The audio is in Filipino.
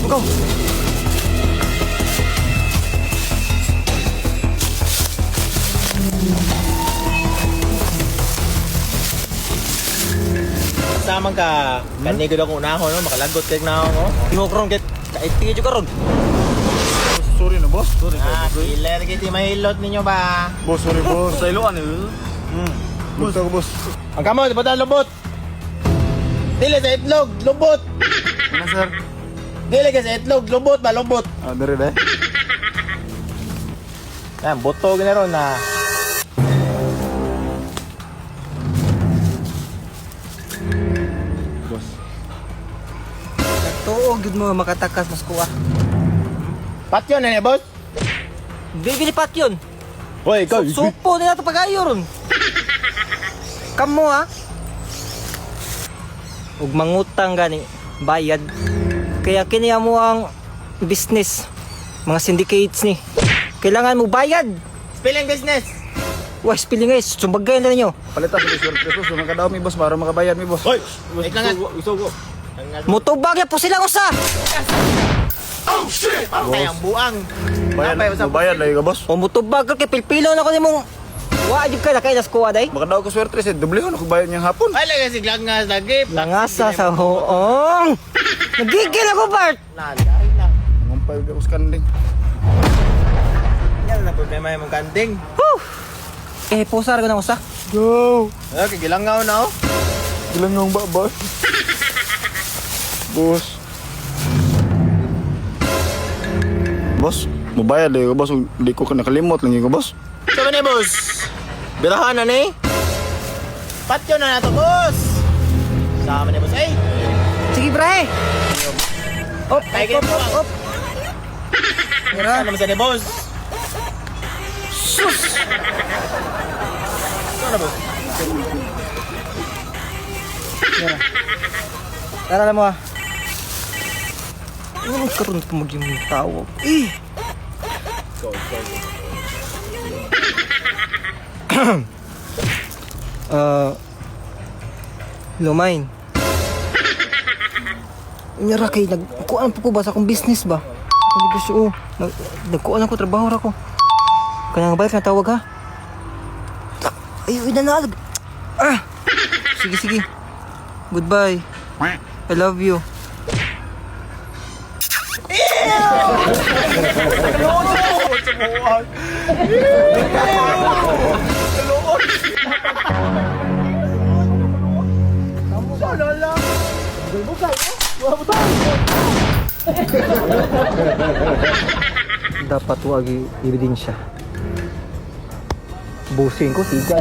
Go! Samang ka, kanigod akong unahon, no? Makalagot kay na ako. Ihok ron, kit. Kaipingin dyan ka ron. Sorry na boss. Sorry Killer kiti mahilot ninyo ba? Boss, sorry boss. Sa iluan eh. Boss ako boss. Ang kamot, ba't ang lubot? Dili sa itlog, lubot! Ano sir? Dili ka sa itlog, lubot ba, lubot? Ah, dari deh. Yan, buto ginaron na. Boss. Tuog yun mo makatakas mas kuha. Patyo na niya, boss? Bibili pat yun. Hoy, ikaw. Supo nila ito pag-ayo ron. Kamu ha? Ug mangutang gani, bayad. Kaya kiniya mo ang business, mga syndicates ni. Kailangan mo bayad. Spelling business. Wah, spilling guys, sumbagay na ninyo. Palitan sa Sir Presos. Magkadaw mi boss para makabayad mi boss. Hoy, wait lang nga. Mutubag po sila usa. Patay ang buang. Bayad lagi ka boss. O mutubag ka kay pilpilo na ko nimong. Wa jud ka na kay nas kuha day. Makadaw ko swerte sa dublehon ako bayad niyang hapon. Ay, lagi si Glangas lagi. Langasa sa hoong. Nagigil ako, Bart. Nalay lang. Ngumpay ko sa kanding. Yan na problema yung kanding. Whew. Eh, pusar ko na usa. Go! Okay, gilangaw na oh. Ilang yung ba boss? Boss. Boss, mabayad lagi ka boss. Hindi ko nakalimot lang yung boss. Sabi ni boss. Birahan na ni. Patyo na nato, boss. Sama ni boss. Ay, Sige, bre. Op, kaya op, op, op. ano naman sa ni boss? Sus. Ano na boss? Tara na mo ha. Ano karoon pa mag yung tawag? Eh. Lumain. Nyara kay nagkuan po ko ba sa akong business ba? Ang negosyo oh. Nagkuan ako trabaho ra ko. Kanang balik na tawag ha. Ay, inanalag. Ah. Sige, sige. Goodbye. I love you. Dapat wag ebidensya. Busing ko, tiga.